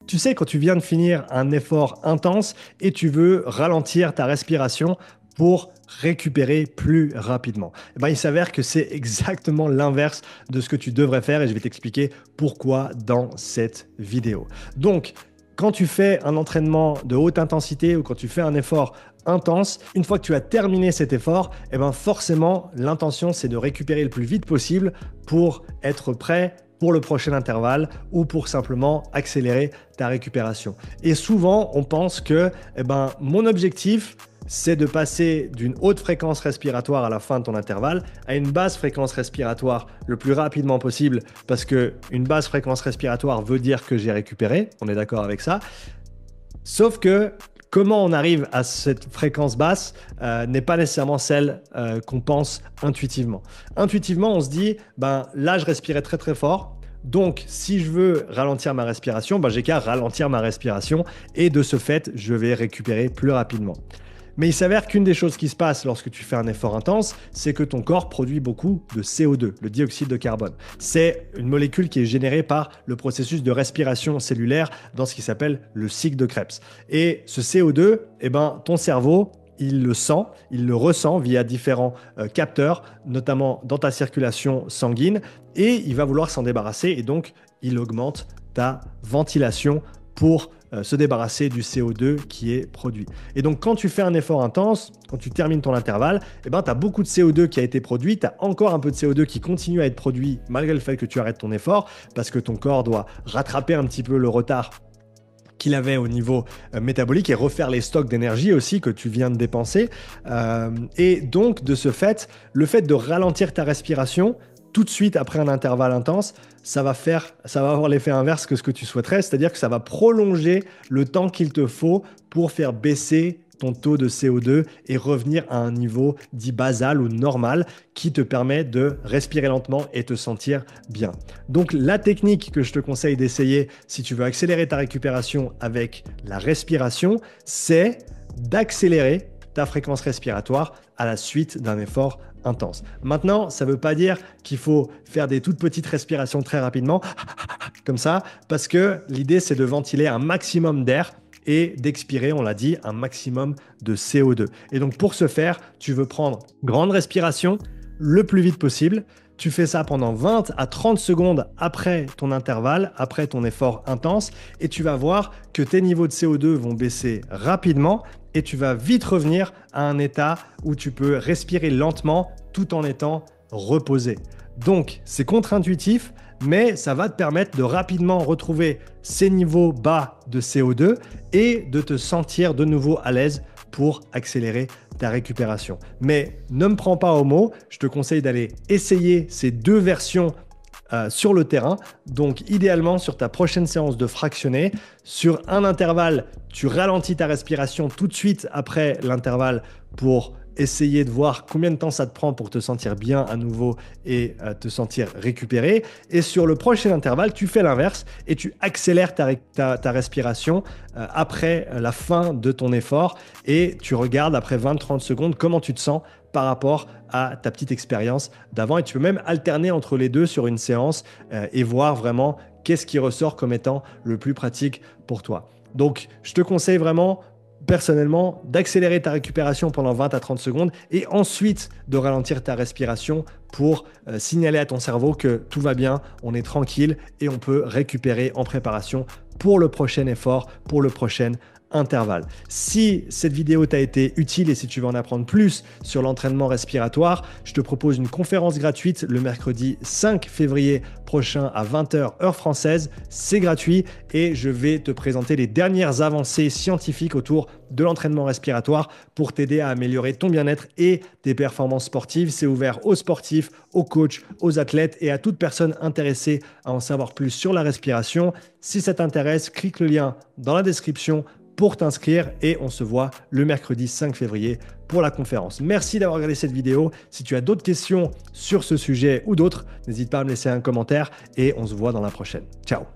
Tu sais, quand tu viens de finir un effort intense et tu veux ralentir ta respiration pour récupérer plus rapidement. Eh ben, il s'avère que c'est exactement l'inverse de ce que tu devrais faire et je vais t'expliquer pourquoi dans cette vidéo. Donc, quand tu fais un entraînement de haute intensité ou quand tu fais un effort intense, une fois que tu as terminé cet effort, eh ben forcément, l'intention, c'est de récupérer le plus vite possible pour être prêt pour le prochain intervalle ou pour simplement accélérer ta récupération. Et souvent, on pense que mon objectif, c'est de passer d'une haute fréquence respiratoire à la fin de ton intervalle à une basse fréquence respiratoire le plus rapidement possible parce qu'une basse fréquence respiratoire veut dire que j'ai récupéré, on est d'accord avec ça. Sauf que comment on arrive à cette fréquence basse n'est pas nécessairement celle qu'on pense intuitivement. Intuitivement, on se dit, là, je respirais très très fort. Donc, si je veux ralentir ma respiration, j'ai qu'à ralentir ma respiration et de ce fait, je vais récupérer plus rapidement. Mais il s'avère qu'une des choses qui se passe lorsque tu fais un effort intense, c'est que ton corps produit beaucoup de CO2, le dioxyde de carbone. C'est une molécule qui est générée par le processus de respiration cellulaire dans ce qui s'appelle le cycle de Krebs. Et ce CO2, ton cerveau, il le sent, il le ressent via différents capteurs, notamment dans ta circulation sanguine, et il va vouloir s'en débarrasser et donc il augmente ta ventilation pour se débarrasser du CO2 qui est produit. Et donc, quand tu fais un effort intense, quand tu termines ton intervalle, tu as beaucoup de CO2 qui a été produit, tu as encore un peu de CO2 qui continue à être produit malgré le fait que tu arrêtes ton effort, parce que ton corps doit rattraper un petit peu le retard qu'il avait au niveau métabolique et refaire les stocks d'énergie aussi que tu viens de dépenser. Et donc, de ce fait, le fait de ralentir ta respiration tout de suite après un intervalle intense, ça va avoir l'effet inverse que ce que tu souhaiterais, c'est-à-dire que ça va prolonger le temps qu'il te faut pour faire baisser ton taux de CO2 et revenir à un niveau dit basal ou normal qui te permet de respirer lentement et te sentir bien. Donc la technique que je te conseille d'essayer si tu veux accélérer ta récupération avec la respiration, c'est d'accélérer ta fréquence respiratoire à la suite d'un effort intense. Maintenant, ça ne veut pas dire qu'il faut faire des toutes petites respirations très rapidement, comme ça, parce que l'idée, c'est de ventiler un maximum d'air et d'expirer, on l'a dit, un maximum de CO2. Et donc, pour ce faire, tu veux prendre grande respiration le plus vite possible. Tu fais ça pendant 20 à 30 secondes après ton intervalle, après ton effort intense, et tu vas voir que tes niveaux de CO2 vont baisser rapidement et tu vas vite revenir à un état où tu peux respirer lentement tout en étant reposé. Donc, c'est contre-intuitif, mais ça va te permettre de rapidement retrouver ces niveaux bas de CO2 et de te sentir de nouveau à l'aise pour accélérer ta récupération. Mais ne me prends pas au mot, je te conseille d'aller essayer ces deux versions sur le terrain. Donc idéalement sur ta prochaine séance de fractionné, sur un intervalle, tu ralentis ta respiration tout de suite après l'intervalle pour essayer de voir combien de temps ça te prend pour te sentir bien à nouveau et te sentir récupéré. Et sur le prochain intervalle, tu fais l'inverse et tu accélères ta respiration après la fin de ton effort et tu regardes après 20-30 secondes comment tu te sens par rapport à ta petite expérience d'avant. Et tu peux même alterner entre les deux sur une séance et voir vraiment qu'est-ce qui ressort comme étant le plus pratique pour toi. Donc, je te conseille vraiment personnellement d'accélérer ta récupération pendant 20 à 30 secondes et ensuite de ralentir ta respiration pour signaler à ton cerveau que tout va bien, on est tranquille et on peut récupérer en préparation pour le prochain effort, pour le prochain intervalle. Si cette vidéo t'a été utile et si tu veux en apprendre plus sur l'entraînement respiratoire, je te propose une conférence gratuite le mercredi 5 février prochain à 20h heure française. C'est gratuit et je vais te présenter les dernières avancées scientifiques autour de l'entraînement respiratoire pour t'aider à améliorer ton bien-être et tes performances sportives. C'est ouvert aux sportifs, aux coachs, aux athlètes et à toute personne intéressée à en savoir plus sur la respiration. Si ça t'intéresse, clique le lien dans la description pour t'inscrire et on se voit le mercredi 5 février pour la conférence. Merci d'avoir regardé cette vidéo. Si tu as d'autres questions sur ce sujet ou d'autres, n'hésite pas à me laisser un commentaire et on se voit dans la prochaine. Ciao!